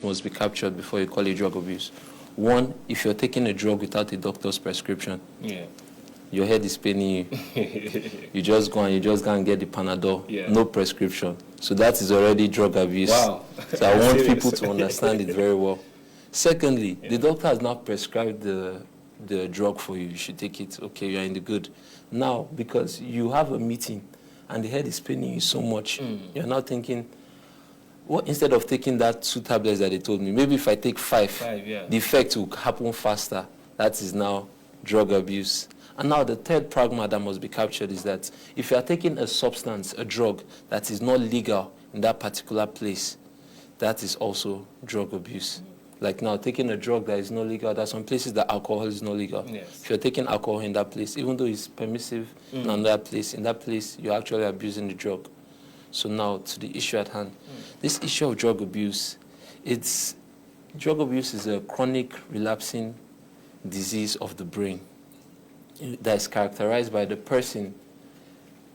must be captured before you call it drug abuse. One, if you're taking a drug without a doctor's prescription, your head is paining you. You just go and get the Panadol, no prescription. So that is already drug abuse. Wow. So I want people to understand it very well. Secondly, the doctor has not prescribed the drug for you. You should take it. Okay, you're in the good. Now, because you have a meeting and the head is paining you so much, you're now thinking, well, instead of taking that 2 tablets that they told me, maybe if I take 5, the effect will happen faster. That is now drug abuse. And now the third pragma that must be captured is that if you are taking a substance, a drug, that is not legal in that particular place, that is also drug abuse. Like now, taking a drug that is not legal, there are some places that alcohol is not legal. If you're taking alcohol in that place, even though it's permissive in that place, you're actually abusing the drug. So now to the issue at hand. This issue of drug abuse, drug abuse is a chronic relapsing disease of the brain that is characterized by the person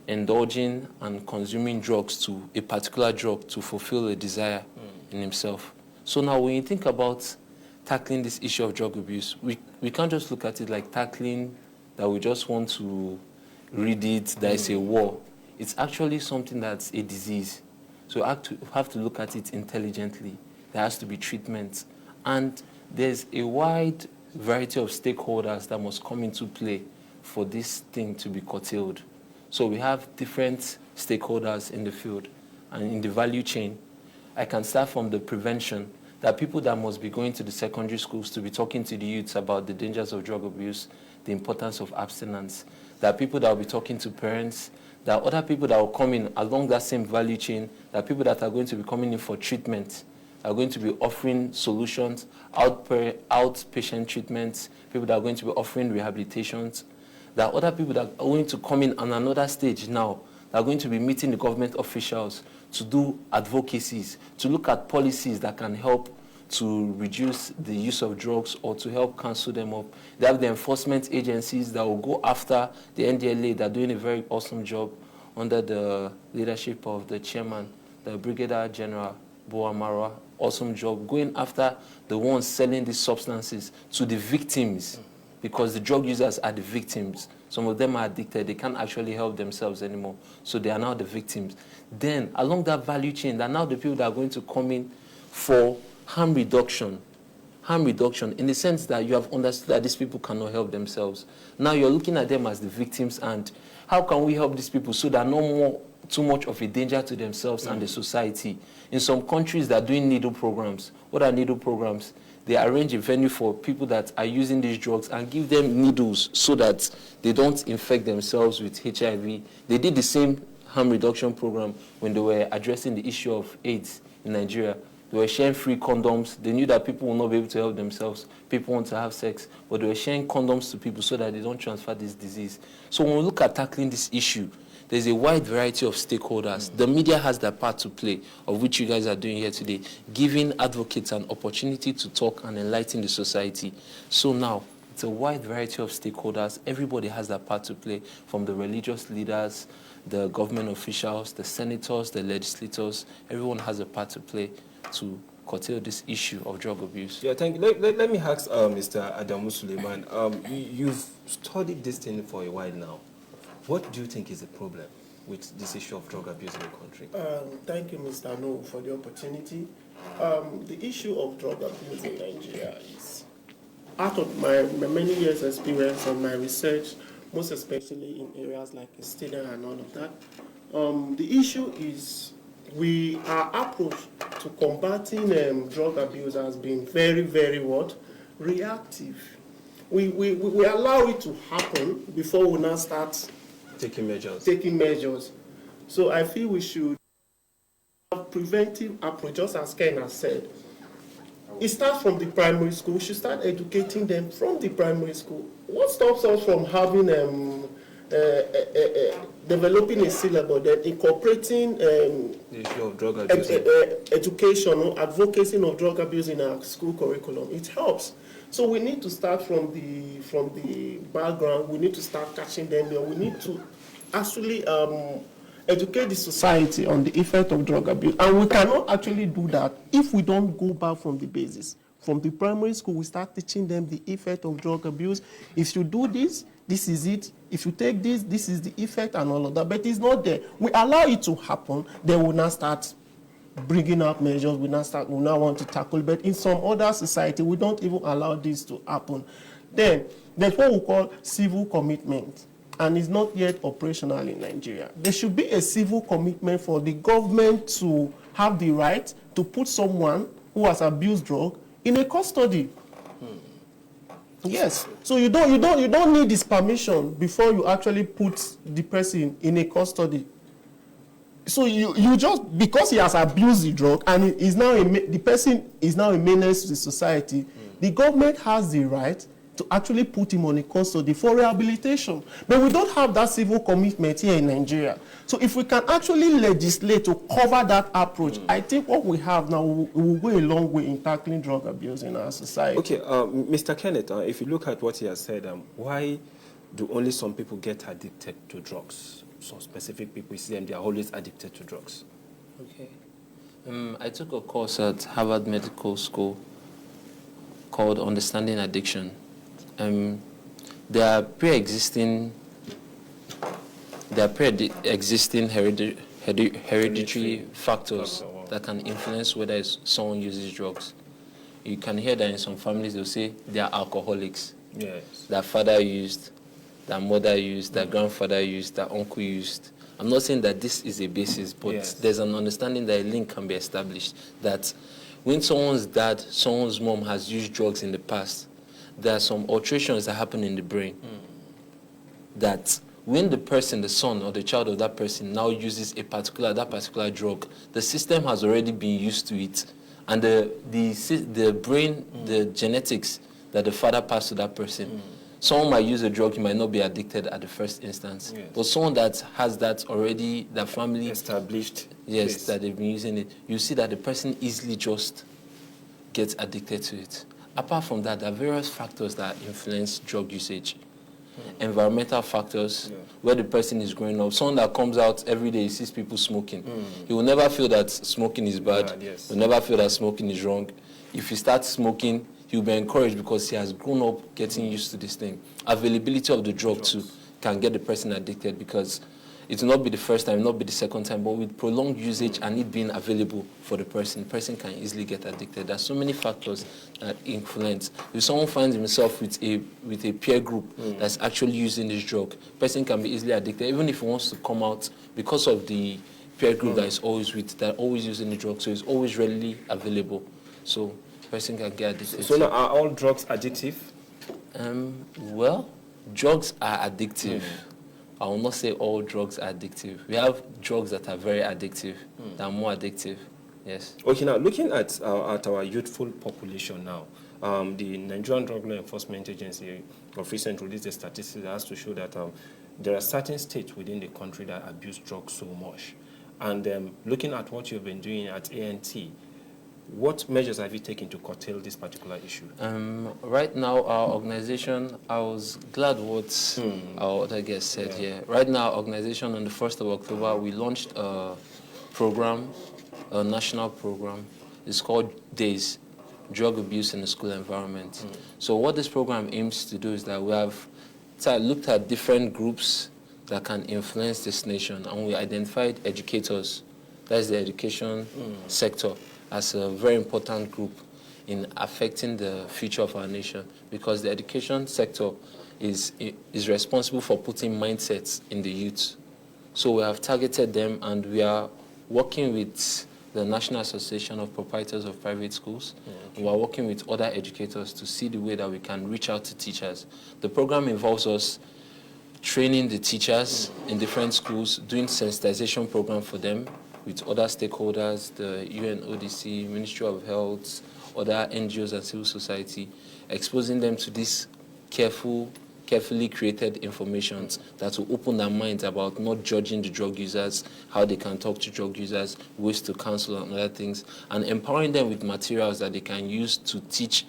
indulging and consuming drugs to a particular drug to fulfill a desire in himself. So now when you think about tackling this issue of drug abuse, we can't just look at it like tackling that we just want to read it, that is a war. It's actually something that's a disease. So you have to look at it intelligently. There has to be treatment. And there's a wide variety of stakeholders that must come into play for this thing to be curtailed. So we have different stakeholders in the field and in the value chain. I can start from the prevention. There are people that must be going to the secondary schools to be talking to the youths about the dangers of drug abuse, the importance of abstinence. There are people that will be talking to parents. There are other people that will come in along that same value chain. There are people that are going to be coming in for treatment, are going to be offering solutions, outpatient treatments, people that are going to be offering rehabilitations. There are other people that are going to come in on another stage now. They are going to be meeting the government officials to do advocacies, to look at policies that can help to reduce the use of drugs or to help cancel them up. They have the enforcement agencies that will go after the NDLA. They're doing a very awesome job under the leadership of the chairman, the Brigadier General Boamara. Awesome job going after the ones selling these substances to the victims, because the drug users are the victims. Some of them are addicted. They can't actually help themselves anymore. So they are now the victims. Then along that value chain, there are now the people that are going to come in for harm reduction in the sense that you have understood that these people cannot help themselves. Now you're looking at them as the victims, and how can we help these people so they're no more too much of a danger to themselves and the society? In some countries, they're doing needle programs. What are needle programs? They arrange a venue for people that are using these drugs and give them needles so that they don't infect themselves with HIV. They did the same harm reduction program when they were addressing the issue of AIDS in Nigeria. They were sharing free condoms. They knew that people will not be able to help themselves. People want to have sex, but they were sharing condoms to people so that they don't transfer this disease. So when we look at tackling this issue, there's a wide variety of stakeholders. The media has their part to play, of which you guys are doing here today, giving advocates an opportunity to talk and enlighten the society. So now, it's a wide variety of stakeholders. Everybody has their part to play, from the religious leaders, the government officials, the senators, the legislators. Everyone has a part to play to curtail this issue of drug abuse. Yeah, thank you. Let me ask Mr. Adamu Suleiman. You've studied this thing for a while now. What do you think is the problem with this issue of drug abuse in the country? Thank you, Mr. No, for the opportunity. The issue of drug abuse in Nigeria is, out of my many years' experience and my research, most especially in areas like Estida and all of that, the issue is our approach to combating drug abuse has been very, very reactive. We allow it to happen before we now start taking measures. So I feel we should have preventive approach, just as Ken has said. It starts from the primary school. We should start educating them from the primary school. What stops us from having developing a syllabus, then incorporating the issue of drug abuse, education or advocacy of drug abuse in our school curriculum? It helps. So we need to start from the background. We need to start catching them. We need to actually educate the society on the effect of drug abuse. And we cannot actually do that if we don't go back from the basis. From the primary school, we start teaching them the effect of drug abuse. If you do this, this is it. If you take this, this is the effect and all of that. But it's not there. We allow it to happen, then we'll now start bringing up measures, we now want to tackle. But in some other society, we don't even allow this to happen. Then there's what we call civil commitment, and it's not yet operational in Nigeria. There should be a civil commitment for the government to have the right to put someone who has abused drug in a custody. Yes. So you don't need this permission before you actually put the person in a custody. So you just, because he has abused the drug and the person is now a menace to the society, the government has the right to actually put him on a custody for rehabilitation. But we don't have that civil commitment here in Nigeria. So if we can actually legislate to cover that approach, I think what we have now will go a long way in tackling drug abuse in our society. Okay, Mr. Kenneth, if you look at what he has said, why do only some people get addicted to drugs? Some specific people, you see them, they are always addicted to drugs. Okay. I took a course at Harvard Medical School called Understanding Addiction. There are pre-existing hereditary factors that can influence whether someone uses drugs. You can hear that in some families they'll say they are alcoholics. Yes. Their father used, their mother used, their grandfather used, their uncle used. I'm not saying that this is a basis, but there's an understanding that a link can be established that when someone's dad, someone's mom has used drugs in the past, there are some alterations that happen in the brain that when the person, the son or the child of that person now uses that particular drug, the system has already been used to it. And the brain, the genetics that the father passed to that person, someone might use a drug, he might not be addicted at the first instance. Yes. But someone that has that already, that family established, yes, that they've been using it, you see that the person easily just gets addicted to it. Apart from that, there are various factors that influence drug usage. Environmental factors, where the person is growing up. Someone that comes out every day, he sees people smoking. He will never feel that smoking is bad. He will never feel that smoking is wrong. If he starts smoking, he'll be encouraged because he has grown up getting used to this thing. Availability of the drug too can get the person addicted because it will not be the first time, not be the second time, but with prolonged usage and it being available for the person can easily get addicted. There are so many factors that influence. If someone finds himself with a peer group that's actually using this drug, person can be easily addicted, even if he wants to come out because of the peer group that is always with, that always using the drug, so it's always readily available. So person can get addicted. So now, are all drugs addictive? Well, drugs are addictive. I will not say all drugs are addictive. We have drugs that are very addictive, that are more addictive. Yes. Okay, now looking at our youthful population now, the Nigerian Drug Law Enforcement Agency of recent released a statistic that has to show that there are certain states within the country that abuse drugs so much. And looking at what you've been doing at ANT, what measures have you taken to curtail this particular issue? Right now, our organization, I was glad what our other guest said here. Right now, our organization, on the 1st of October, we launched a program, a national program. It's called DAYS, Drug Abuse in the School Environment. So what this program aims to do is that we have looked at different groups that can influence this nation, and we identified educators, that's the education sector, as a very important group in affecting the future of our nation, because the education sector is responsible for putting mindsets in the youth. So we have targeted them, and we are working with the National Association of Proprietors of Private Schools. We are working with other educators to see the way that we can reach out to teachers. The program involves us training the teachers in different schools, doing sensitization program for them, with other stakeholders, the UNODC, Ministry of Health, other NGOs and civil society, exposing them to this carefully created information that will open their minds about not judging the drug users, how they can talk to drug users, ways to counsel and other things, and empowering them with materials that they can use to teach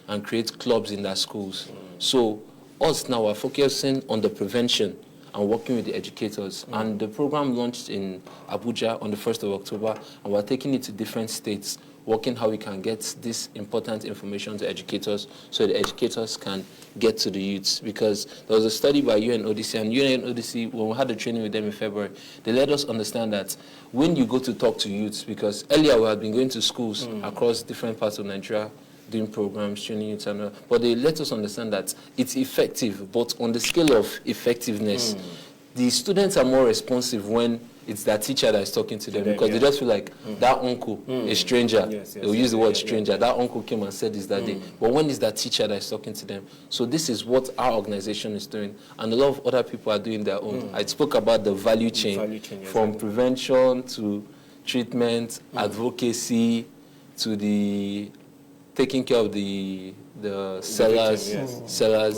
and create clubs in their schools. So us now are focusing on the prevention and working with the educators. And the program launched in Abuja on the 1st of October, and we're taking it to different states, working how we can get this important information to educators so the educators can get to the youths. Because there was a study by UNODC, and UNODC, when we had the training with them in February, they let us understand that when you go to talk to youths, because earlier we had been going to schools across different parts of Nigeria, doing programs, training youths, but they let us understand that it's effective, but on the scale of effectiveness, the students are more responsive when it's that teacher that is talking to them, because they just feel like that uncle, a stranger, they'll use the word stranger, that uncle came and said this that day. But when it's that teacher that is talking to them, so this is what our organization is doing, and a lot of other people are doing their own. I spoke about the value chain, from prevention to treatment, advocacy, to the taking care of the sellers.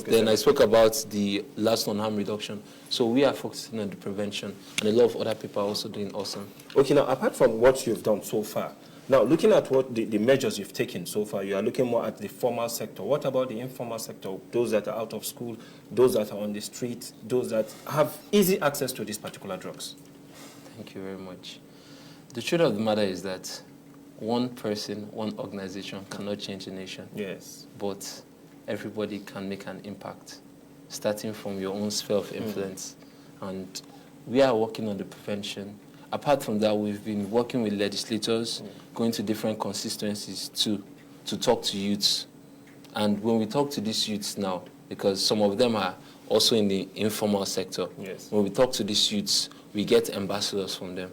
Then I spoke about the last on harm reduction. So we are focusing on the prevention, and a lot of other people are also doing awesome. Okay, now apart from what you've done so far, now looking at what the measures you've taken so far, you are looking more at the formal sector. What about the informal sector? Those that are out of school, those that are on the street, those that have easy access to these particular drugs? Thank you very much. The truth of the matter is that one person, one organization cannot change a nation. Yes. But everybody can make an impact, starting from your own sphere of influence. And we are working on the prevention. Apart from that, we've been working with legislators, going to different constituencies to talk to youths. And when we talk to these youths now, because some of them are also in the informal sector, when we talk to these youths, we get ambassadors from them.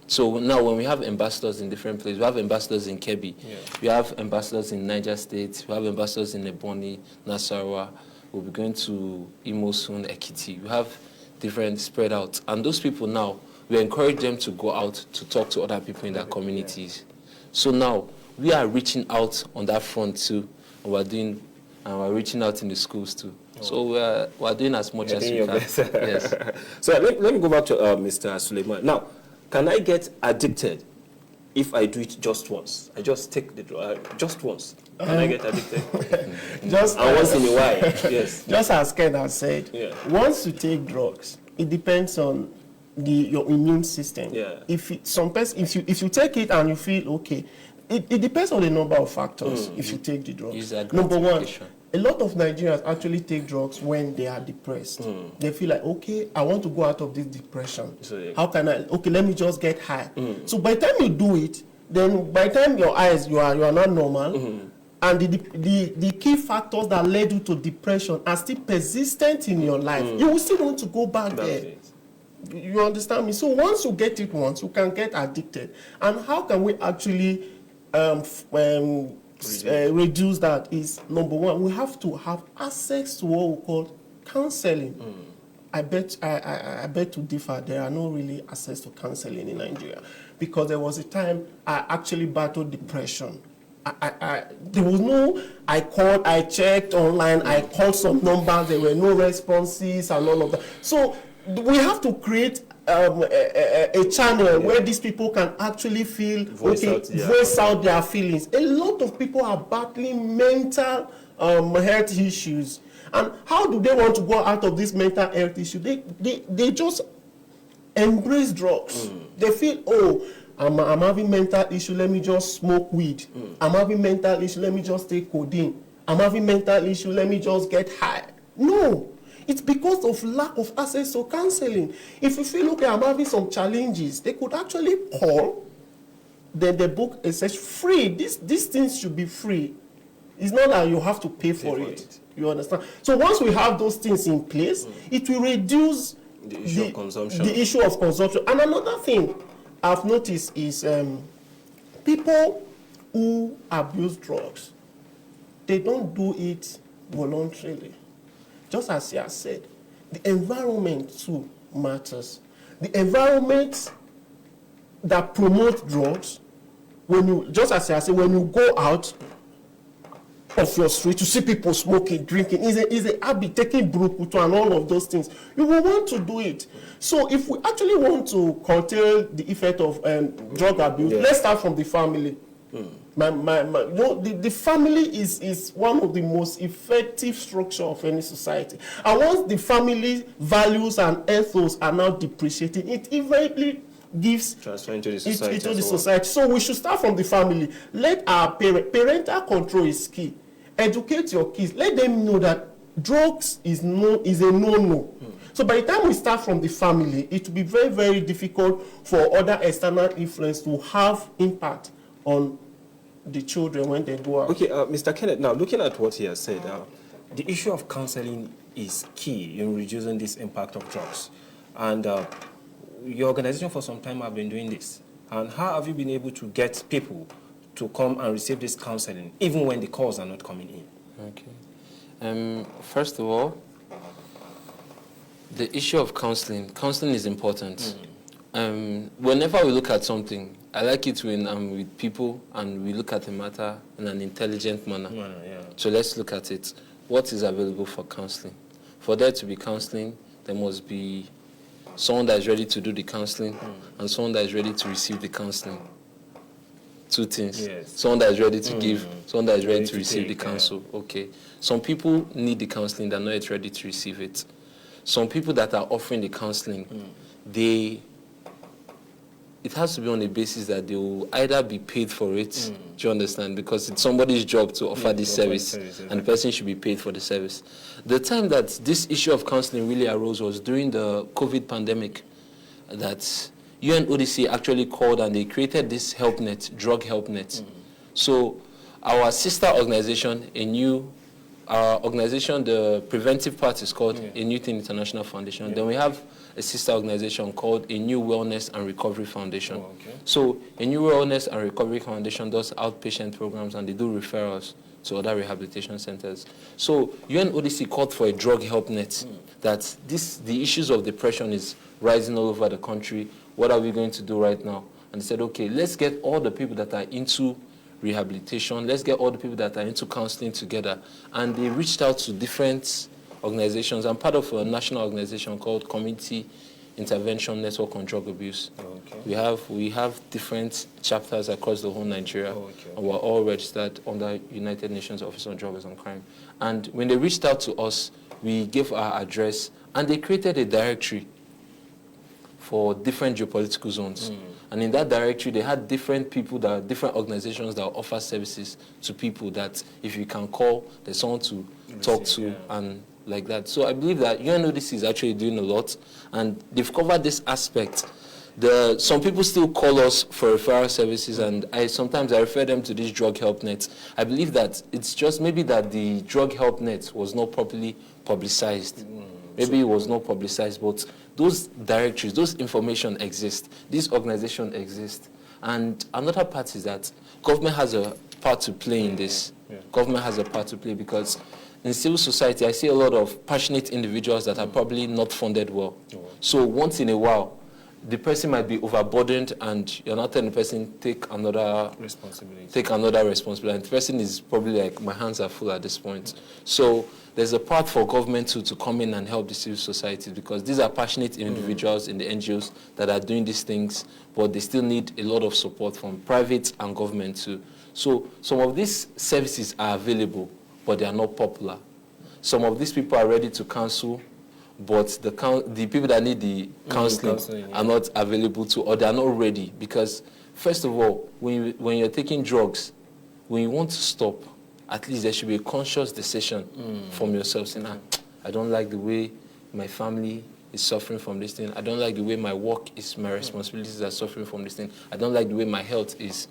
So now when we have ambassadors in different places, we have ambassadors in Kebbi, we have ambassadors in Niger State, we have ambassadors in Ebonyi, Nasarawa, we'll be going to Imo soon, Ekiti. We have different spread out. And those people now, we encourage them to go out to talk to other people in their communities. So now we are reaching out on that front too, and we're reaching out in the schools too. So we're doing as much as we can. Yes. So let me go back to Mr. Suleiman. Now, can I get addicted if I do it just once? I just take the drug just once. Can I get addicted? Just once in a while. Yes. Just as Kenneth said, once you take drugs, it depends on your immune system. If you take it and you feel okay, it depends on a number of factors. If you take the drugs, number one, a lot of Nigerians actually take drugs when they are depressed. They feel like, okay, I want to go out of this depression. How can I? Okay, let me just get high. So by the time you do it, then by the time you are not normal, and the key factors that led you to depression are still persistent in your life, you will still want to go back there. You understand me? So once you get it once, you can get addicted. And how can we actually reduce that? Is number one, we have to have access to what we call counseling. I bet to differ. There are no really access to counseling in Nigeria, because there was a time I actually battled depression. There was no, I checked online, I called some numbers, there were no responses and all of that. So we have to create a channel where these people can actually voice out their feelings. A lot of people are battling mental health issues. And how do they want to go out of this mental health issue? They just embrace drugs. They feel, oh, I'm having mental issue, let me just smoke weed. I'm having mental issue, let me just take codeine. I'm having mental issue, let me just get high. No. It's because of lack of access to counseling. If you feel, okay, I'm having some challenges, they could actually call, then the book is free. These things should be free. It's not that you have to pay for it. You understand? So once we have those things in place, it will reduce the issue of consumption. The issue of consumption. And another thing I've noticed is people who abuse drugs, they don't do it voluntarily. Just as he has said, the environment too matters. The environment that promotes drugs, just as he has said, when you go out of your street, you see people smoking, drinking, is a habit, taking brukutu and all of those things. You will want to do it. So if we actually want to curtail the effect of drug abuse, let's start from the family. The family is one of the most effective structure of any society. And once the family values and ethos are now depreciating, it invariably gives transfer into the society. So we should start from the family. Let our parental control is key. Educate your kids. Let them know that drugs is a no-no. So by the time we start from the family, it will be very, very difficult for other external influence to have impact on the children when they go out. Okay, Mr. Kenneth, now looking at what he has said, the issue of counseling is key in reducing this impact of drugs. And your organization for some time have been doing this. And how have you been able to get people to come and receive this counseling, even when the calls are not coming in? Okay. First of all, the issue of counseling is important. Whenever we look at something, I like it when I'm with people and we look at the matter in an intelligent manner. So let's look at it. What is available for counseling? For there to be counseling, there must be someone that is ready to do the counseling and someone that is ready to receive the counseling. Two things. Yes. Someone that is ready to give, someone that is ready to receive the counsel. Okay. Some people need the counseling, they're not yet ready to receive it. Some people that are offering the counseling, it has to be on the basis that they will either be paid for it, do you understand? Because it's somebody's job to offer this service, and the person should be paid for the service. The time that this issue of counseling really arose was during the COVID pandemic, that UNODC actually called and they created this help net, drug help net. So our sister organization, our organization, the preventive part is called A New Thing International Foundation. Then we have a sister organization called A New Wellness and Recovery Foundation. So A New Wellness and Recovery Foundation does outpatient programs and they do referrals to other rehabilitation centers. So UNODC called for a drug help net, that the issues of depression is rising all over the country. What are we going to do right now? And they said, okay, let's get all the people that are into rehabilitation, let's get all the people that are into counseling together. And they reached out to different organizations. I'm part of a national organization called Community Intervention Network on Drug Abuse. We have different chapters across the whole Nigeria, and we're all registered under United Nations Office on Drugs and Crime. And when they reached out to us, we gave our address, and they created a directory for different geopolitical zones. And in that directory, they had different people, different organizations that offer services to people that if you can call, there's someone to talk to and like that. So I believe that UNODC is actually doing a lot, and they've covered this aspect. Some people still call us for referral services, and sometimes I refer them to this drug help net. I believe that it's just maybe that the drug help net was not properly publicized. Maybe it was not publicized, but those directories, those information exist. This organization exists. And another part is that government has a part to play in this. Government has a part to play because in civil society, I see a lot of passionate individuals that are probably not funded well. So once in a while, the person might be overburdened and you're not telling the person, take another responsibility. And the person is probably like, my hands are full at this point. So there's a part for government to come in and help the civil society, because these are passionate individuals in the NGOs that are doing these things, but they still need a lot of support from private and government too. So some of these services are available, but they are not popular. Some of these people are ready to counsel, but the people that need the counseling are not available to, or they are not ready. Because first of all, when you're taking drugs, when you want to stop, at least there should be a conscious decision from yourself saying, I don't like the way my family is suffering from this thing. I don't like the way my work is, my responsibilities are suffering from this thing. I don't like the way my health is.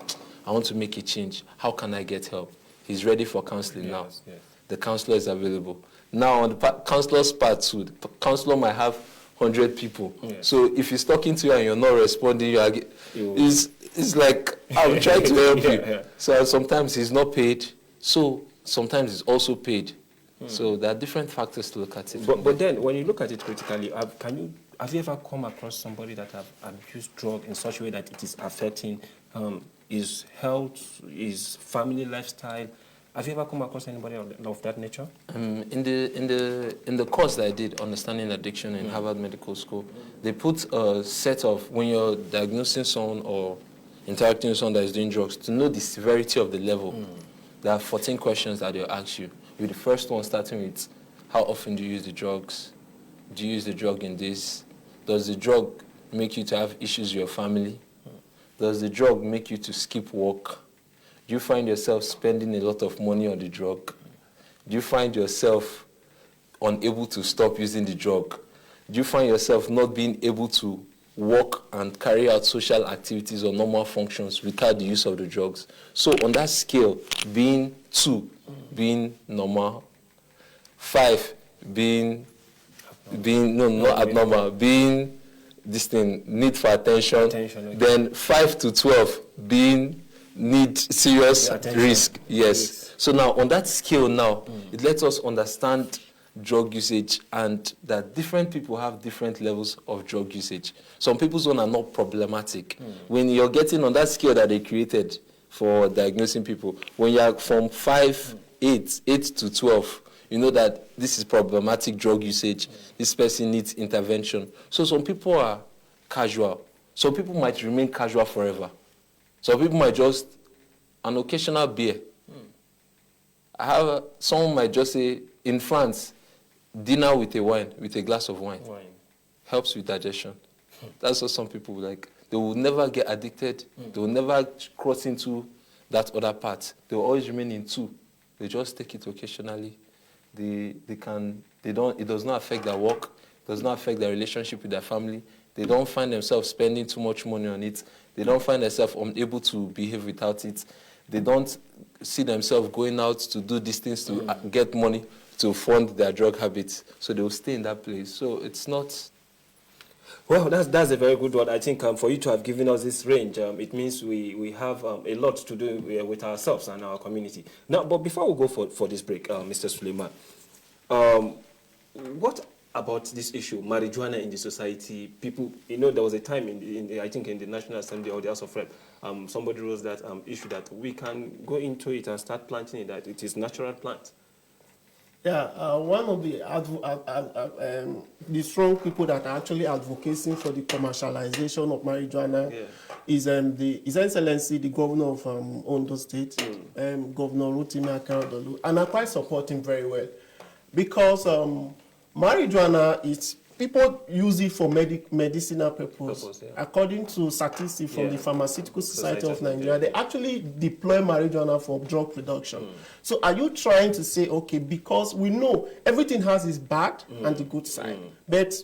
I want to make a change. How can I get help? He's ready for counseling now. The counselor is available. Now, on the counselor's part too, the counselor might have 100 people. So if he's talking to you and you're not responding, it's like, I'm trying to help you. So sometimes he's not paid. So sometimes it's also paid. So there are different factors to look at it. But then, when you look at it critically, have you ever come across somebody that have abused drug in such a way that it is affecting his health, his family lifestyle? Have you ever come across anybody of that nature? In the course that I did, Understanding Addiction in Harvard Medical School, they put a set of, when you're diagnosing someone or interacting with someone that is doing drugs, to know the severity of the level. There are 14 questions that they'll ask you. With the first one starting with, how often do you use the drugs? Do you use the drug in this? Does the drug make you to have issues with your family? Does the drug make you to skip work? Do you find yourself spending a lot of money on the drug? Do you find yourself unable to stop using the drug? Do you find yourself not being able to work and carry out social activities or normal functions without the use of the drugs? So on that scale, being 2, being normal, 5, being not abnormal, being this thing, need for attention, okay. Then 5 to 12, being need serious risk. Yes. So now on that scale now, it lets us understand drug usage and that different people have different levels of drug usage. Some people's own are not problematic. When you're getting on that scale that they created for diagnosing people, when you're from 8 to 12, you know that this is problematic drug usage. This person needs intervention. So some people are casual. Some people might remain casual forever. Some people might just an occasional beer. Someone might just say, in France, dinner with a glass of wine. Helps with digestion. That's what some people like. They will never get addicted. They will never cross into that other part. They will always remain in 2. They just take it occasionally. It does not affect their work. It does not affect their relationship with their family. They don't find themselves spending too much money on it. They don't find themselves unable to behave without it. They don't see themselves going out to do these things to get money to fund their drug habits. So they will stay in that place. So it's not... Well, that's a very good one. I think for you to have given us this range, it means we have a lot to do with ourselves and our community. Now, but before we go for this break, Mr. Suleiman, what about this issue, marijuana in the society? People, there was a time I think in the National Assembly or the House of Rep, somebody rose that issue that we can go into it and start planting it, that it is natural plant. Yeah, one of the strong people that are actually advocating for the commercialization of marijuana is His Excellency, the Governor of Ondo State, Governor Rotimi Akeredolu, and I quite support him very well because marijuana is, people use it for medicinal purpose. According to statistics from the Pharmaceutical Society of Nigeria, they actually deploy marijuana for drug production. So are you trying to say, okay, because we know everything has its bad and the good side, but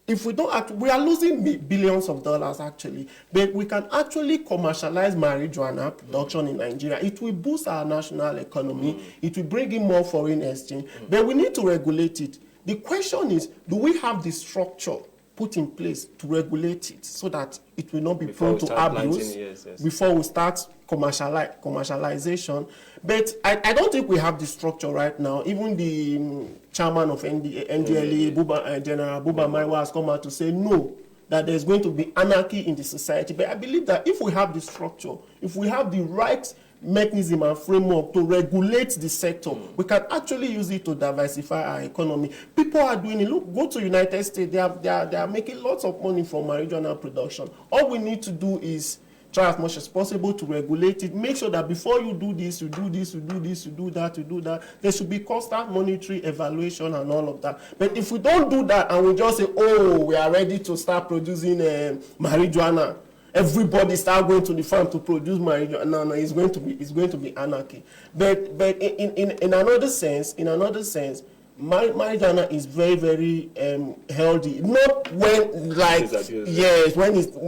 if we don't, we are losing billions of dollars actually, but we can actually commercialize marijuana production in Nigeria. It will boost our national economy. It will bring in more foreign exchange, but we need to regulate it. The question is, do we have the structure put in place to regulate it so that it will not be prone to abuse before we start commercialization? But I don't think we have the structure right now. Even the chairman of NDLA, General Buba Maiwa, has come out to say no, that there's going to be anarchy in the society. But I believe that if we have the structure, if we have the right mechanism and framework to regulate the sector, we can actually use it to diversify our economy. People are doing it. Look, go to United States. They are making lots of money from marijuana production. All we need to do is try as much as possible to regulate it. Make sure that before you do this, you do this, you do this, you do that, you do that. There should be constant monetary evaluation and all of that. But if we don't do that and we just say, oh, we are ready to start producing marijuana, everybody start going to the farm to produce marijuana. No, it's going to be anarchy. But in another sense, marijuana is very, very healthy. Not when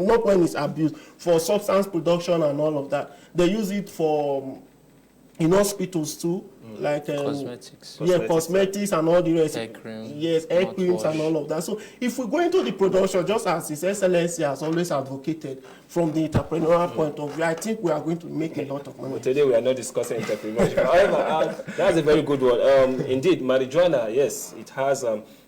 not when it's abused for substance production and all of that. They use it for in hospitals too. Like cosmetics. Cosmetics and all the rest. Hair cream. Yes, hair creams and all of that. So if we go into the production, just as His Excellency has always advocated from the entrepreneurial point of view, I think we are going to make a lot of money. But today we are not discussing entrepreneurship. However, that's a very good one. Indeed, marijuana, yes, it has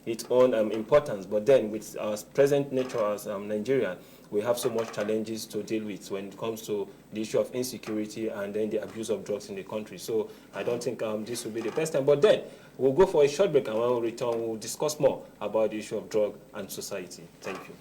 its own importance. But then with our present nature as Nigeria, we have so much challenges to deal with when it comes to the issue of insecurity and then the abuse of drugs in the country. So I don't think this will be the best time. But then we'll go for a short break, and when we return, we'll discuss more about the issue of drug and society. Thank you.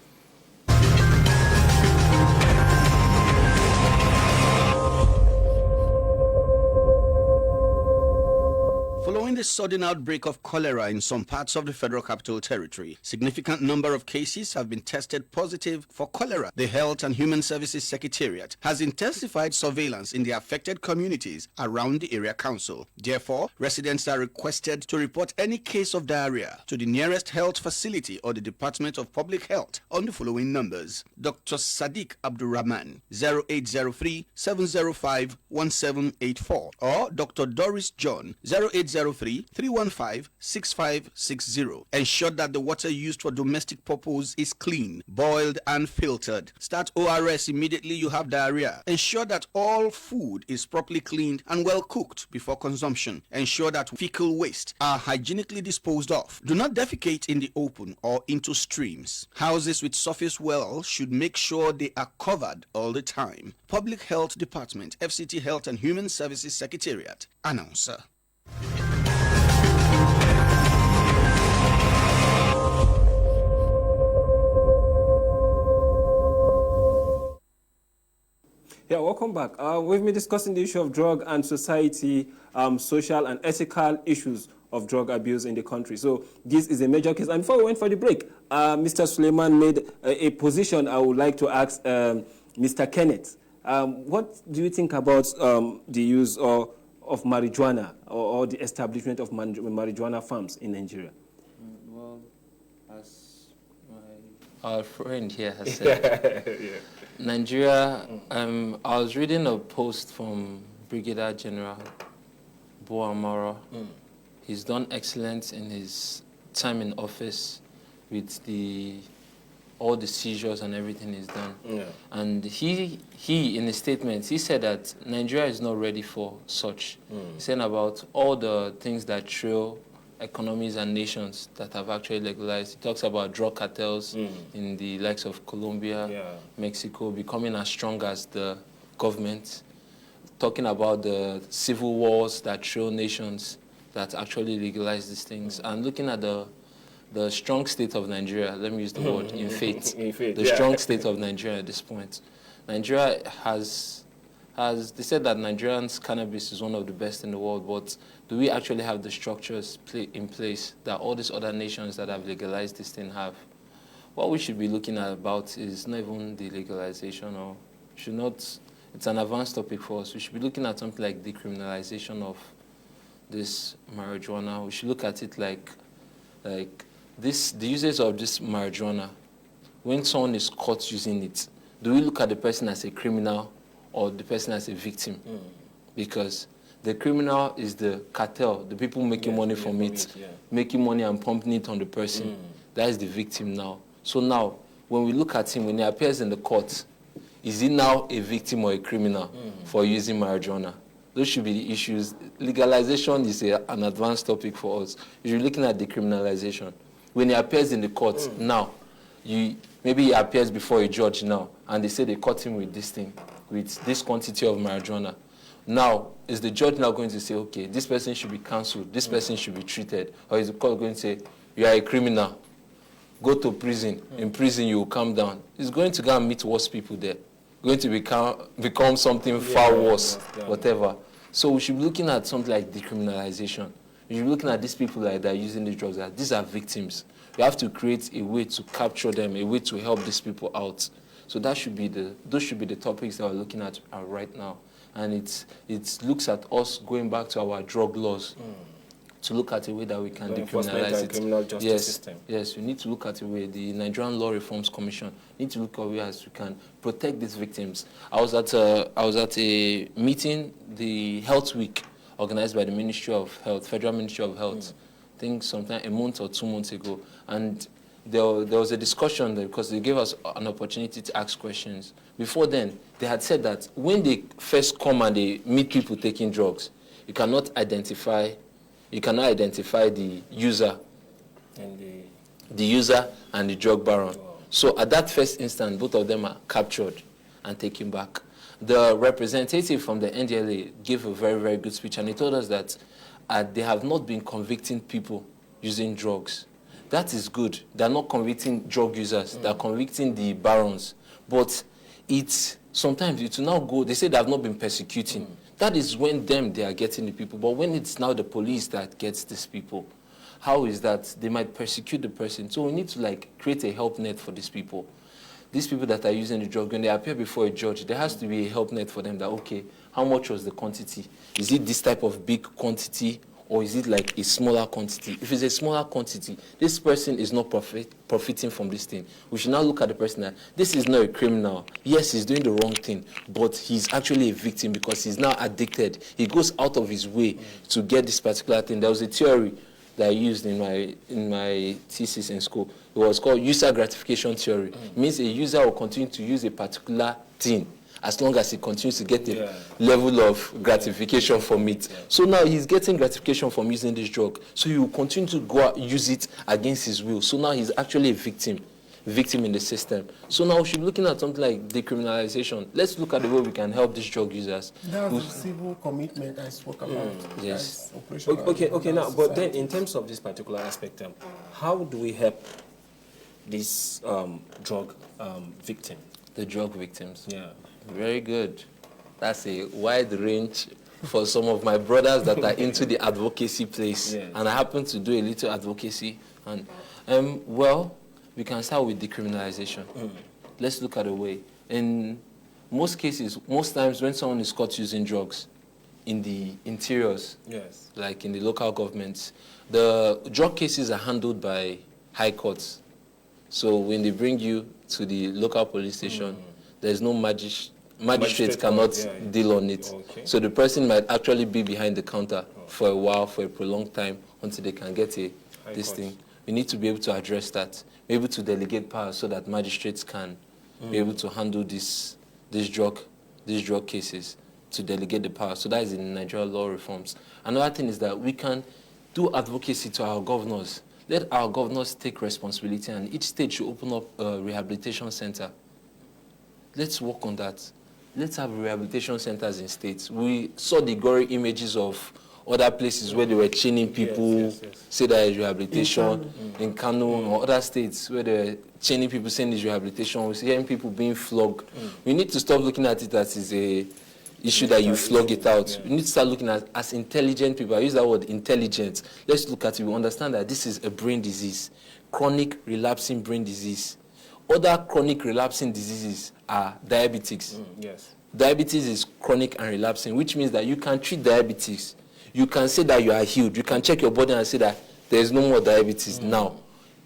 Following the sudden outbreak of cholera in some parts of the Federal Capital Territory, significant number of cases have been tested positive for cholera. The Health and Human Services Secretariat has intensified surveillance in the affected communities around the area council. Therefore, residents are requested to report any case of diarrhea to the nearest health facility or the Department of Public Health on the following numbers: Dr. Sadiq Abdurrahman, 0803-705-1784, or Dr. Doris John, 0803-315-6560. Ensure that the water used for domestic purpose is clean, boiled and filtered. Start ORS immediately you have diarrhea. Ensure that all food is properly cleaned and well cooked before consumption. Ensure that fecal waste are hygienically disposed of. Do not defecate in the open or into streams. Houses with surface wells should make sure they are covered all the time. Public Health Department, FCT Health and Human Services Secretariat. Announcer. Yeah, welcome back. We've been discussing the issue of drug and society, social and ethical issues of drug abuse in the country. So this is a major case. And before we went for the break, Mr. Suleiman made a position I would like to ask Mr. Kenneth. What do you think about the use of marijuana or the establishment of marijuana farms in Nigeria? Well, as our friend here has said, Yeah. Nigeria, I was reading a post from Brigadier General Boamara. He's done excellent in his time in office with all the seizures and everything he's done. Yeah. And he in his statement, he said that Nigeria is not ready for such. He said about all the things that trail economies and nations that have actually legalized. He talks about drug cartels in the likes of Colombia, Mexico, becoming as strong as the government. Talking about the civil wars that trail nations that actually legalize these things. And looking at the strong state of Nigeria, let me use the word, in faith. The strong state of Nigeria at this point. Nigeria has, they said that Nigerians' cannabis is one of the best in the world, but do we actually have the structures in place that all these other nations that have legalized this thing have? What we should be looking at about is not even the legalization, or should not, it's an advanced topic for us. We should be looking at something like decriminalization of this marijuana. We should look at it like this, the users of this marijuana. When someone is caught using it, do we look at the person as a criminal or the person as a victim? Because the criminal is the cartel, the people making money from it, making money and pumping it on the person. That is the victim now. So now, when we look at him, when he appears in the court, is he now a victim or a criminal for using marijuana? Those should be the issues. Legalization is an advanced topic for us. You're looking at decriminalization. When he appears in the court now, maybe he appears before a judge now, and they say they caught him with this thing, with this quantity of marijuana. Now, is the judge now going to say, okay, this person should be cancelled, this person should be treated? Or is the court going to say, you are a criminal, go to prison, in prison you will come down? It's going to go and meet worse people there. Going to become something far worse, whatever. So we should be looking at something like decriminalization. We should be looking at these people that are using these drugs. These are victims. We have to create a way to capture them, a way to help these people out. So those should be the topics that we're looking at right now. And it looks at us going back to our drug laws to look at a way that we can decriminalize it. Criminal justice system. Yes, we need to look at a way. The Nigerian Law Reforms Commission need to look at ways we can protect these victims. I was at a meeting, the Health Week, organized by the Ministry of Health, Federal Ministry of Health. I think sometime a month or 2 months ago, and there was a discussion there because they gave us an opportunity to ask questions. Before then, they had said that when they first come and they meet people taking drugs, you cannot identify the user and the user and the drug baron. Wow. So at that first instant, both of them are captured and taken back. The representative from the NDLA gave a very, very good speech, and he told us that they have not been convicting people using drugs. That is good. They're not convicting drug users. They're convicting the barons. But sometimes it will now go, they say they have not been persecuting. That is when they are getting the people. But when it's now the police that gets these people, how is that? They might persecute the person. So we need to create a help net for these people. These people that are using the drug, when they appear before a judge, there has to be a help net for them that, okay, how much was the quantity? Is it this type of big quantity, or is it like a smaller quantity? If it's a smaller quantity, this person is not profiting from this thing. We should now look at the person that this is not a criminal. Yes, he's doing the wrong thing, but he's actually a victim because he's now addicted. He goes out of his way to get this particular thing. There was a theory that I used in my thesis in school. It was called user gratification theory. It means a user will continue to use a particular thing as long as he continues to get a level of gratification from it. So now he's getting gratification from using this drug. So he will continue to go out, use it against his will. So now he's actually a victim in the system. So now we should be looking at something like decriminalization. Let's look at the way we can help these drug users. That's the civil commitment I spoke about. Yes. Okay. Now, but then in terms of this particular aspect, how do we help this drug victim? The drug victims. Yeah. Very good. That's a wide range for some of my brothers that are into the advocacy place. Yes. And I happen to do a little advocacy. And well, we can start with decriminalization. Let's look at a way. In most cases, most times when someone is caught using drugs in the interiors, like in the local governments, the drug cases are handled by high courts. So when they bring you to the local police station, there's no magistrate cannot deal on it. Okay. So the person might actually be behind the counter for a while, for a prolonged time, until they can get this thing. We need to be able to address that, be able to delegate power so that magistrates can be able to handle these drug cases, to delegate the power. So that is in Nigerian law reforms. Another thing is that we can do advocacy to our governors. Let our governors take responsibility, and each state should open up a rehabilitation center. Let's work on that. Let's have rehabilitation centers in states. We saw the gory images of other places where they were chaining people, say that is rehabilitation, in Kano or other states where they were chaining people saying it's rehabilitation. We're hearing people being flogged. We need to stop looking at it as a issue that you flog it out. We need to start looking at as intelligent people. I use that word, intelligent. Let's look at it. We understand that this is a brain disease, chronic relapsing brain disease. Other chronic relapsing diseases are diabetes. Diabetes is chronic and relapsing, which means that you can treat diabetes. You can say that you are healed. You can check your body and say that there is no more diabetes now.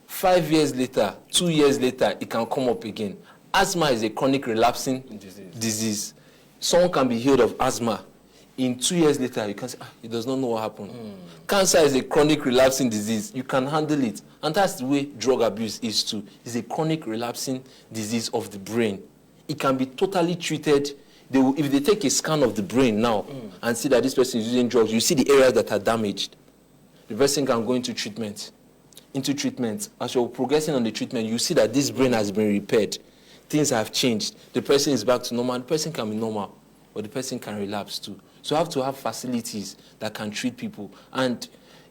5 years later, 2 years later, it can come up again. Asthma is a chronic relapsing disease. Someone can be healed of asthma. In 2 years later, you can say, he does not know what happened. Cancer is a chronic relapsing disease. You can handle it. And that's the way drug abuse is too. It's a chronic relapsing disease of the brain. It can be totally treated. If they take a scan of the brain now and see that this person is using drugs, you see the areas that are damaged. The person can go into treatment. As you're progressing on the treatment, you see that this brain has been repaired. Things have changed. The person is back to normal. The person can be normal, but the person can relapse too. So you have to have facilities that can treat people. And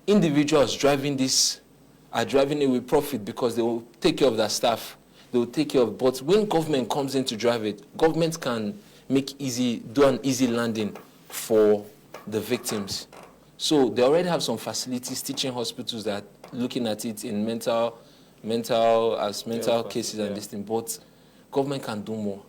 individuals driving this are driving away profit because they will take care of their staff. They will take care of. But when government comes in to drive it, government can do an easy landing for the victims. So they already have some facilities, teaching hospitals that looking at it in mental cases and this thing. But government can do more.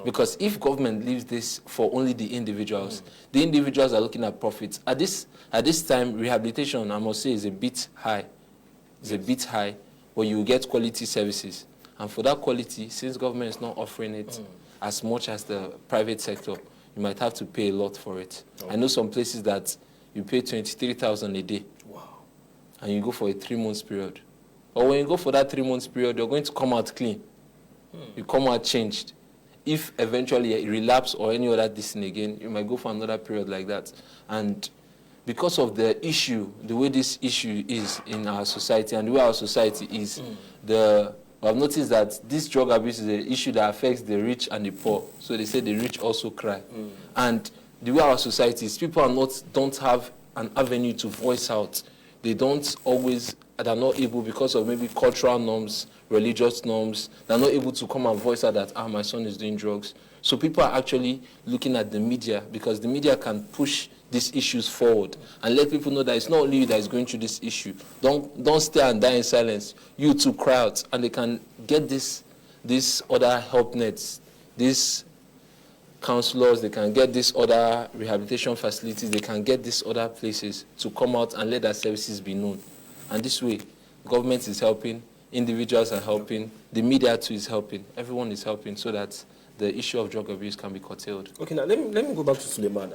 Because if government leaves this for only the individuals are looking at profits. At this time, rehabilitation, I must say, is a bit high. It's a bit high, but you get quality services. And for that quality, since government is not offering it as much as the private sector, you might have to pay a lot for it. I know some places that you pay 23,000 a day. Wow. And you go for a 3 months period. Or when you go for that 3 months period, you're going to come out clean. You come out changed. If eventually you relapse or any other thing again, you might go for another period like that. And because of the issue, the way this issue is in our society and the way our society is, I've noticed that this drug abuse is an issue that affects the rich and the poor. So they say the rich also cry. And the way our society is, people don't have an avenue to voice out. They don't always that are not able, because of maybe cultural norms, religious norms, they're not able to come and voice out that, my son is doing drugs. So people are actually looking at the media, because the media can push these issues forward and let people know that it's not only you that is going through this issue. Don't stay and die in silence. You too cry out, and they can get this other help nets, these counselors, they can get these other rehabilitation facilities, they can get these other places to come out and let their services be known. And this way, government is helping, individuals are helping, the media too is helping, everyone is helping, so that the issue of drug abuse can be curtailed. Okay, now let me go back to Suleiman.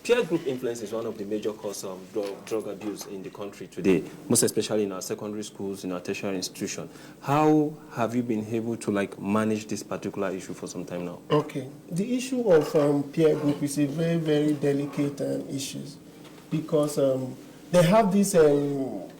Peer group influence is one of the major causes of drug abuse in the country today, most especially in our secondary schools, in our tertiary institution. How have you been able to manage this particular issue for some time now? Okay, the issue of peer group is a very, very delicate issue, because they have this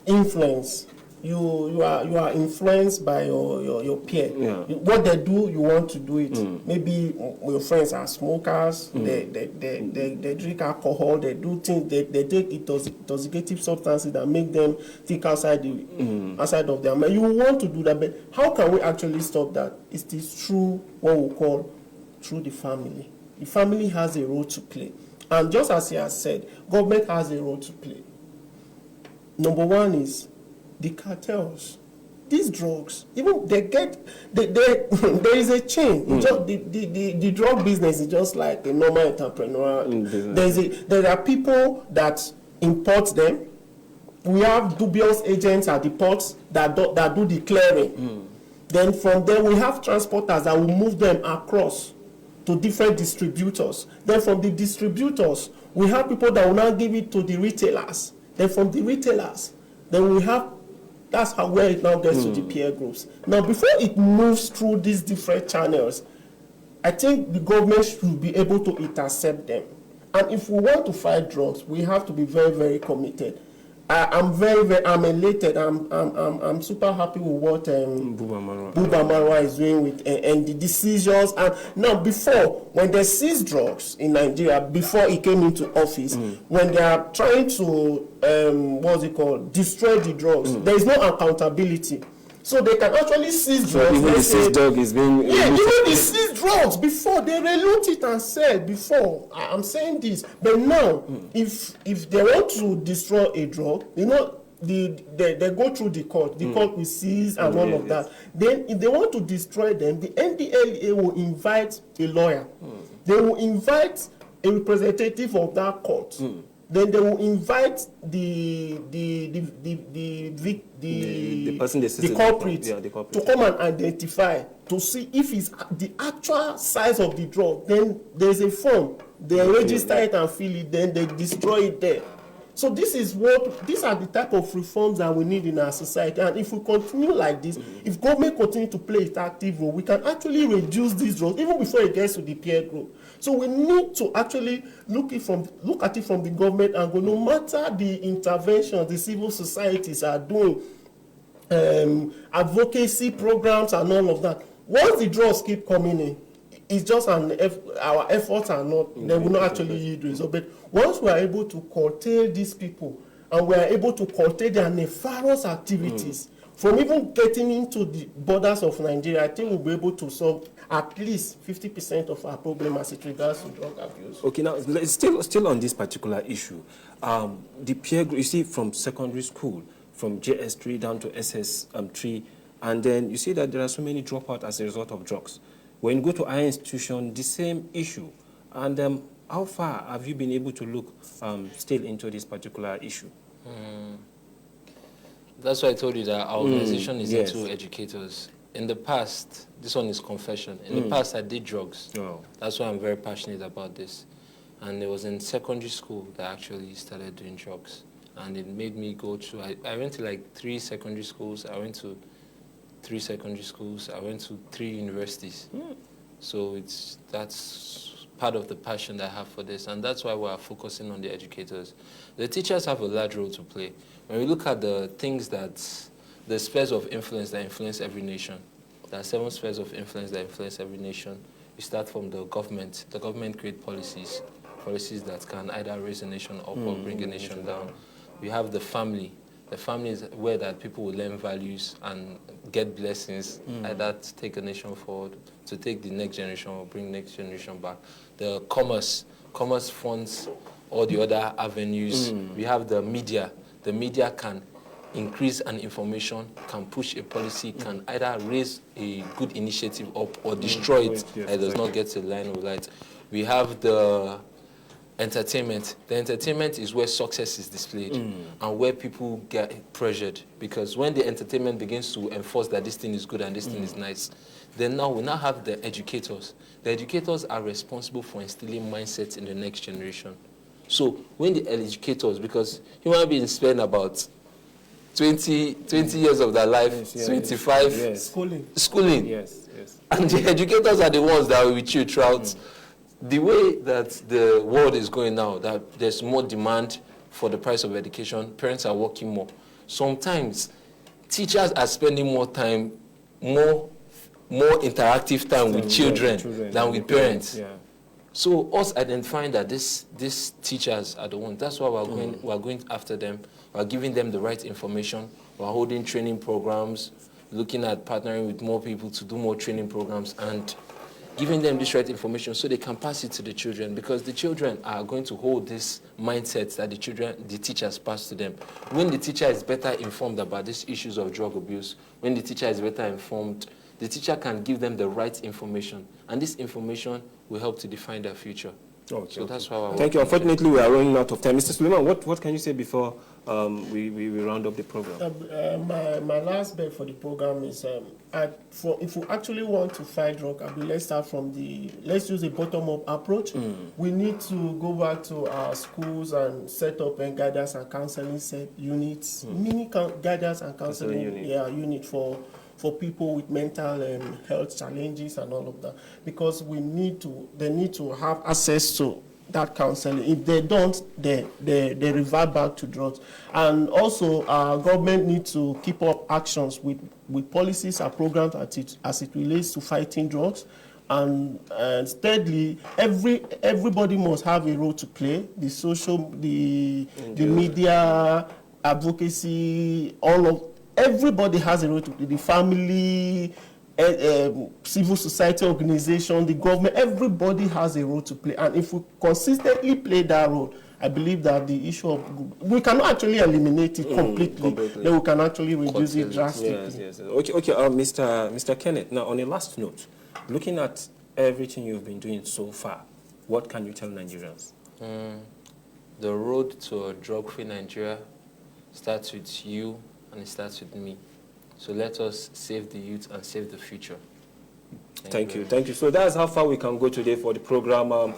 influence. You are influenced by your peer. Yeah. What they do, you want to do it. Maybe your friends are smokers. They drink alcohol. They do things. They take intoxicating substances that make them think outside of their mind. You want to do that, but how can we actually stop that? It is through what we call through the family. The family has a role to play, and just as he has said, government has a role to play. Number one is the cartels. These drugs, even there is a chain. The drug business is just like a normal entrepreneurial business. There are people that import them. We have dubious agents at the ports that do the clearing. Then from there we have transporters that will move them across to different distributors. Then from the distributors we have people that will now give it to the retailers. Then from the retailers, then we have, that's how where it now gets to the peer groups. Now, before it moves through these different channels, I think the government should be able to intercept them. And if we want to fight drugs, we have to be very, very committed. I'm elated. I'm super happy with what Buba Marwa is doing with and the decisions. And now, before, when they seized drugs in Nigeria, before he came into office, when they are trying to destroy the drugs, there is no accountability. So they can actually seize drugs. Even the seized drug is being... Yeah, even the seized drugs, before, they reload it and said, before, I'm saying this. But now, if they want to destroy a drug, they go through the court. The court will seize and all of that. Then, if they want to destroy them, the NDLEA will invite a lawyer. They will invite a representative of that court. Then they will invite the person, the culprit to come and identify, to see if it's the actual size of the drug. Then there's a form. They register it and fill it. Then they destroy it there. So these are the type of reforms that we need in our society. And if we continue like this, if government continue to play its active role, we can actually reduce these drugs even before it gets to the peer group. So we need to actually look at it from the government angle. No matter the interventions the civil societies are doing, advocacy programs and all of that, once the drugs keep coming in, it's just our efforts are not, they will not actually yield results. But once we are able to curtail these people and we are able to curtail their nefarious activities from even getting into the borders of Nigeria, I think we'll be able to solve at least 50% of our problem as it regards to drug abuse. Okay, now still on this particular issue, the peer group, you see, from secondary school, from JS3 down to SS3, and then you see that there are so many dropouts as a result of drugs. When you go to higher institution, the same issue. And how far have you been able to look still into this particular issue? That's why I told you that our organization is into educators. In the past, this one is confession. In the past, I did drugs. That's why I'm very passionate about this. And it was in secondary school that I actually started doing drugs. And it made me go through, I went to like 3 secondary schools. I went to 3 secondary schools. I went to 3 universities. So that's part of the passion that I have for this. And that's why we're focusing on the educators. The teachers have a large role to play. When we look at the things the spheres of influence that influence every nation, there are 7 spheres of influence that influence every nation. We start from the government. The government creates policies that can either raise a nation up or bring a nation down. We have the family. The family is where that people will learn values and get blessings, either to take a nation forward, to take the next generation or bring next generation back. The commerce funds all the other avenues. We have the media. The media can increase an information, can push a policy, can either raise a good initiative up or destroy it. It does not get a line of light. We have the entertainment. The entertainment is where success is displayed and where people get pressured, because when the entertainment begins to enforce that this thing is good and this thing is nice, then we now have the educators. The educators are responsible for instilling mindsets in the next generation. So when the educators, because human beings spend about 20 years of their life, 25 schooling. Yes. And the educators are the ones that will with you throughout. The way that the world is going now, that there's more demand for the price of education, parents are working more. Sometimes teachers are spending more time, more interactive time with children than with parents. So us identifying that these teachers are the ones, that's why we're going after them. We're giving them the right information. We're holding training programs, looking at partnering with more people to do more training programs and giving them this right information so they can pass it to the children, because the children are going to hold this mindset that the teachers pass to them. When the teacher is better informed about these issues of drug abuse, when the teacher is better informed, the teacher can give them the right information, and this information will help to define their future. So that's why Thank you. Unfortunately, we are running out of time. Mr. Suleiman, what can you say before we round up the program? My last bet for the program is if we actually want to fight drug abuse, let's use a bottom-up approach. We need to go back to our schools and set up a guidance and counseling units, mini guidance and counseling unit for people with mental health challenges and all of that, because they need to have access to that counseling. If they don't, they revert back to drugs. And also, our government needs to keep up actions with policies and programs as it relates to fighting drugs. And thirdly, everybody must have a role to play. The media, advocacy, everybody has a role to play. The family, civil society organization, the government, everybody has a role to play. And if we consistently play that role, I believe that the issue of, we cannot actually eliminate it completely. Then we can actually reduce it drastically. Yes. Okay, Mr. Kenneth, now on a last note, looking at everything you've been doing so far, what can you tell Nigerians? The road to a drug-free Nigeria starts with you, and it starts with me. So let us save the youth and save the future. Thank you. So that's how far we can go today for the program.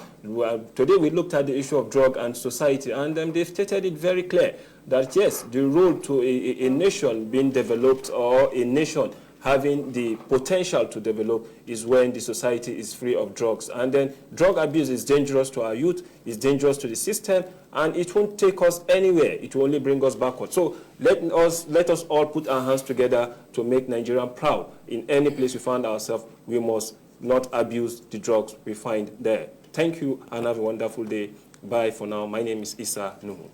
Today we looked at the issue of drug and society, and they've stated it very clear that yes, the road to a nation being developed, or a nation having the potential to develop, is when the society is free of drugs. And then drug abuse is dangerous to our youth, it's dangerous to the system, and it won't take us anywhere. It will only bring us backward. So let us all put our hands together to make Nigeria proud. In any place we find ourselves, we must not abuse the drugs we find there. Thank you, and have a wonderful day. Bye for now. My name is Issa Nuhu.